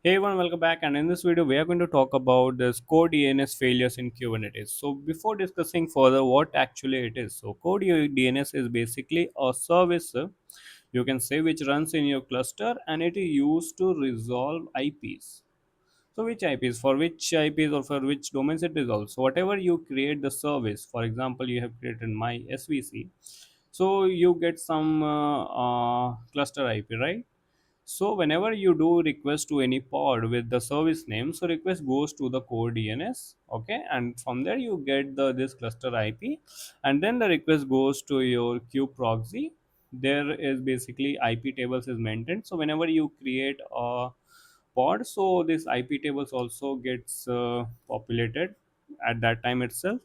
Hey everyone, welcome back. And in this video, we are going to talk about this core DNS failures in Kubernetes. So before discussing further what actually it is, so core DNS is basically a service you can say which runs in your cluster, and it is used to resolve IPs. So which IPs, for which IPs or for which domains it resolves. So whatever you create the service, for example, you have created my SVC, so you get some cluster IP, right? So whenever you do request to any pod with the service name, so request goes to the core DNS, okay, and from there you get the this cluster IP, and then the request goes to your kube proxy. There is basically IP tables is maintained. So whenever you create a pod, so this IP tables also gets populated at that time itself.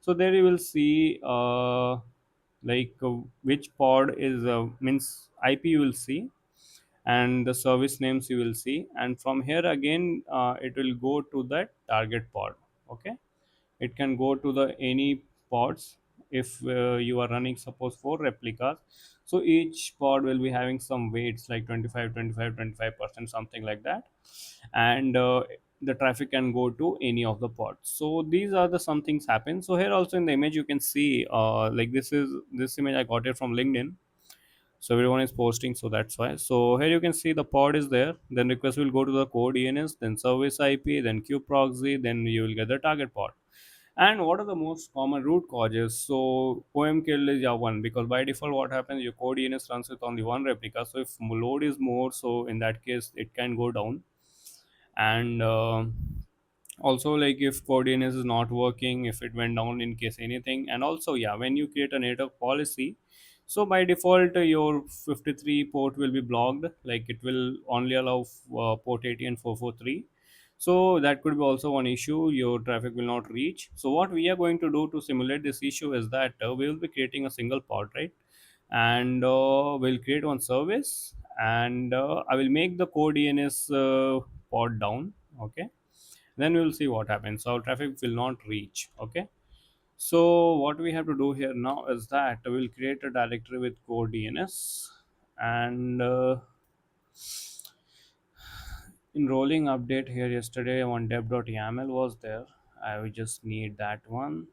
So there you will see which pod is means IP you will see, and the service names you will see, and from here again it will go to that target pod. Okay, it can go to the any pods. If you are running suppose 4 replicas, so each pod will be having some weights like 25, 25, 25%, something like that, and the traffic can go to any of the pods. So these are the some things happen. So here also in the image you can see like this image I got it from LinkedIn, so everyone is posting, so that's why. So here you can see the pod is there, then request will go to the core DNS, then service IP, then kube proxy, then you will get the target pod. And what are the most common root causes? So OM kill is one, because by default what happens, your core DNS runs with only one replica, so if load is more, so in that case it can go down. And also, like if coordinates is not working, if it went down in case anything. And also, yeah, when you create a network policy, so by default your 53 port will be blocked, like it will only allow port 80 and 443. So that could be also one issue, your traffic will not reach. So what we are going to do to simulate this issue is that we will be creating a single pod, right? And we'll create one service, and I will make the core DNS pod down. Okay, then we will see what happens. So our traffic will not reach. Okay, so what we have to do here now is that we'll create a directory with core DNS, and in rolling update here yesterday on dev.yaml was there. I will just need that one.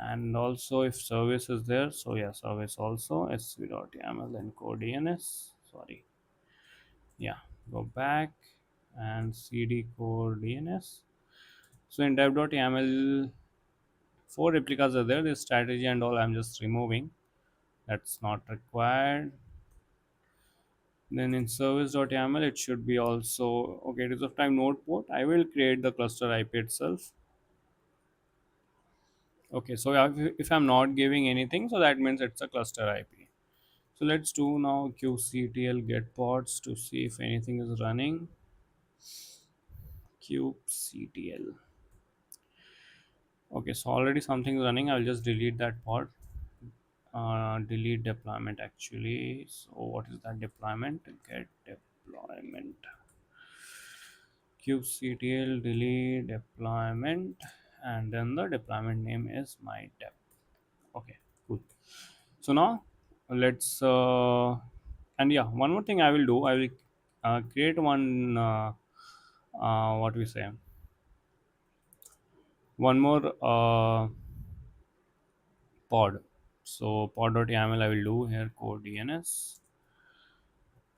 And also if service is there, so yeah, service also sv.yaml and core DNS. Sorry, yeah, go back and cd core DNS. So in dev.yaml, 4 replicas are there. This strategy and all I'm just removing, that's not required. Then in service.yaml it should be also okay. It is of time node port, I will create the cluster IP itself. Okay, so if I'm not giving anything, so that means it's a cluster IP. So let's do now kubectl get pods to see if anything is running. Kubectl. Okay, so already something is running. I'll just delete that pod. Delete deployment actually. So what is that deployment? Get deployment. Kubectl delete deployment, and then the deployment name is my dep. Okay, cool. So now let's and yeah, one more thing I will do. I will create one what we say, one more pod. So pod.yaml I will do here core DNS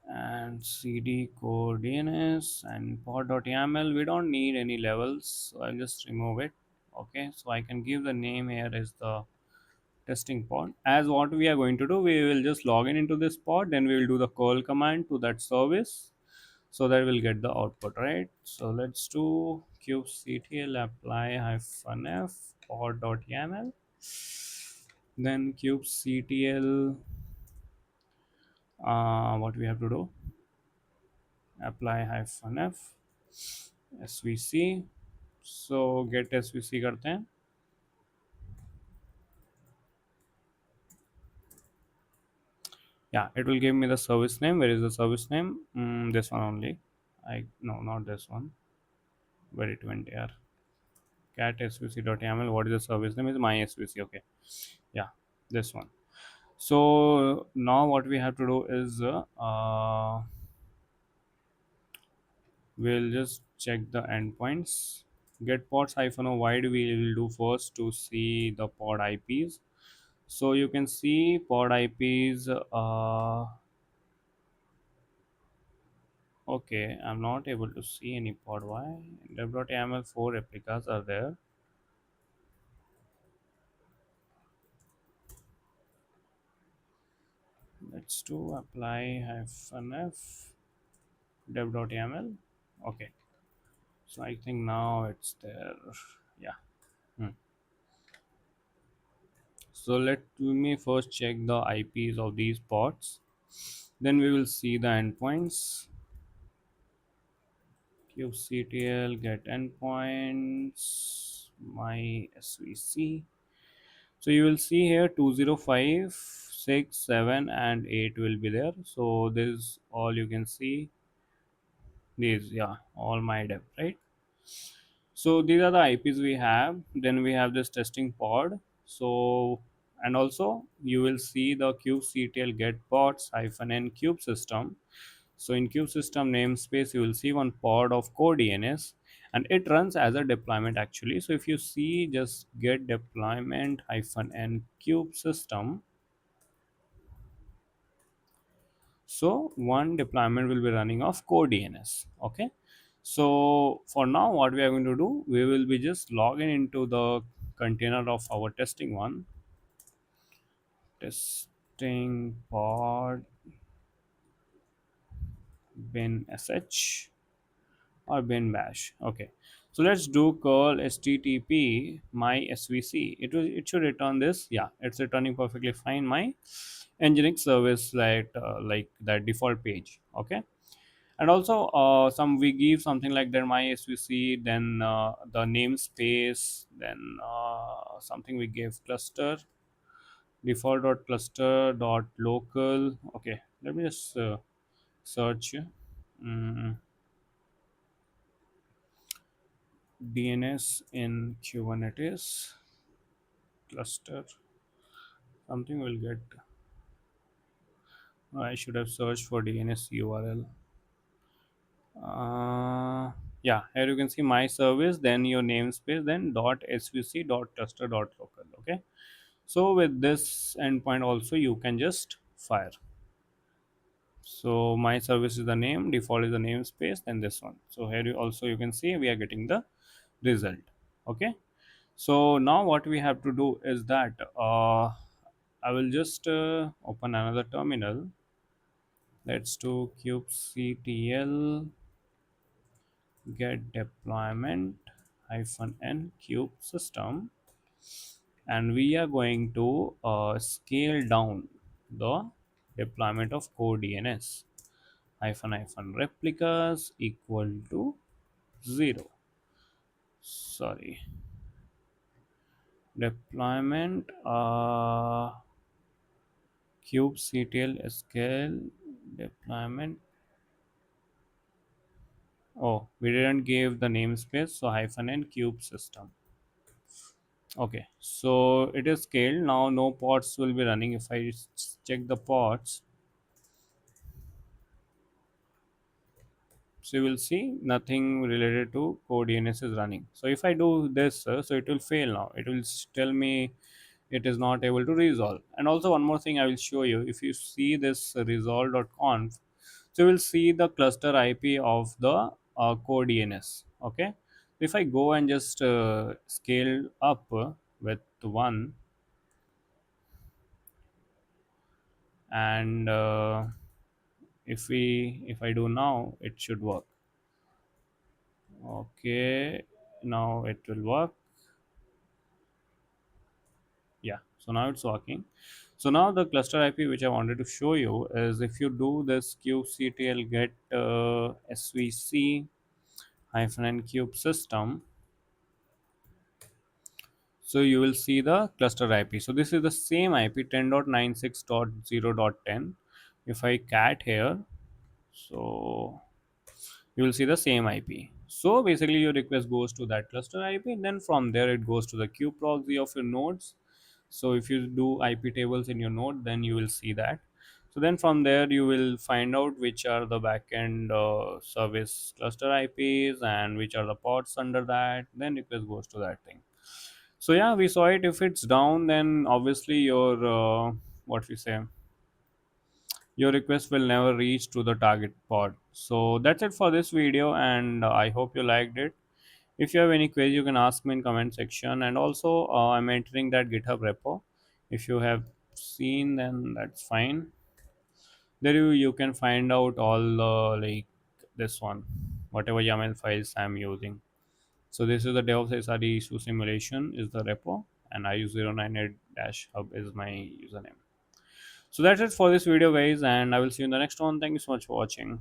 and cd core DNS and pod.yaml. We don't need any levels, so I'll just remove it. Okay, so I can give the name here as the testing pod. As what we are going to do, we will just log in into this pod, then we will do the call command to that service, so that we'll get the output, right? So let's do kubectl apply hyphen f pod.yaml, then kubectl what we have to do, apply hyphen f svc. So get svc करते हैं. Yeah, it will give me the service name. Where is the service name? This one only. I no, not this one. Where it went here. Cat svc.yaml. What is the service name? Is my svc. Okay. Yeah, this one. So now what we have to do is We'll just check the endpoints. Get pods hyphen o wide we will do first to see the pod IPs. So you can see pod IPs. Okay, I'm not able to see any pod. Why? Dev.yaml 4 replicas are there. Let's do apply hyphen f dev.yaml. Okay, so I think now it's there. Yeah. Hmm. So let me first check the IPs of these pods. Then we will see the endpoints. kubectl get endpoints my svc. So you will see here 205, 6, 7 and 8 will be there. So this is all you can see. These, yeah, all my dev, right? So these are the IPs we have. Then we have this testing pod. So and also you will see the kubectl get pods hyphen n kube system. So in kube system namespace, you will see one pod of CoreDNS and it runs as a deployment actually. So if you see just get deployment hyphen n kube system, so one deployment will be running off CoreDNS. Okay. So for now, what we are going to do, we will be just logging into the container of our testing one, testing pod bin sh or bin bash. Okay, so let's do curl http my svc. It should return this. Yeah, it's returning perfectly fine. My nginx service like that default page. Okay, and also some we give something like that my svc, then the namespace, then something we gave cluster default.cluster.local. Okay, let me just search mm, DNS in Kubernetes cluster. Something will get. I should have searched for DNS URL. Yeah, here you can see my service, then your namespace, then .svc .cluster.local. Okay, so with this endpoint also you can just fire. So my service is the name, default is the namespace, then this one. So here you also you can see we are getting the result. Okay. So now what we have to do is that I will just open another terminal. Let's do kubectl get deployment hyphen n kube system, and we are going to scale down the deployment of core DNS hyphen hyphen replicas equal to 0. Sorry, deployment kubectl scale deployment. Oh, we didn't give the namespace, so hyphen n cube system. Okay, so it is scaled now. No pods will be running. If I check the pods, so you will see nothing related to core DNS is running. So if I do this, so it will fail now. It will tell me it is not able to resolve. And also one more thing I will show you. If you see this resolve.conf, so you will see the cluster IP of the core DNS. Okay, if I go and just scale up with one, and if I do now, it should work. Okay, now it will work. Yeah, so now it's working. So now the cluster IP which I wanted to show you is if you do this kubectl get svc hyphen n cube system, so you will see the cluster IP. So this is the same IP 10.96.0.10. If I cat here, so you will see the same IP. So basically your request goes to that cluster IP, then from there it goes to the kube proxy of your nodes. So if you do IP tables in your node, then you will see that. So then from there you will find out which are the backend service cluster IPs and which are the ports under that. Then request goes to that thing. So yeah, we saw it. If it's down, then obviously your what we say, your request will never reach to the target pod. So that's it for this video, and I hope you liked it. If you have any query, you can ask me in comment section. And also, I'm entering that GitHub repo. If you have seen, then that's fine. There you can find out all like this one, whatever YAML files I'm using. So this is the DevOps SRE issue simulation is the repo, and IU098-hub is my username. So that's it for this video, guys, and I will see you in the next one. Thank you so much for watching.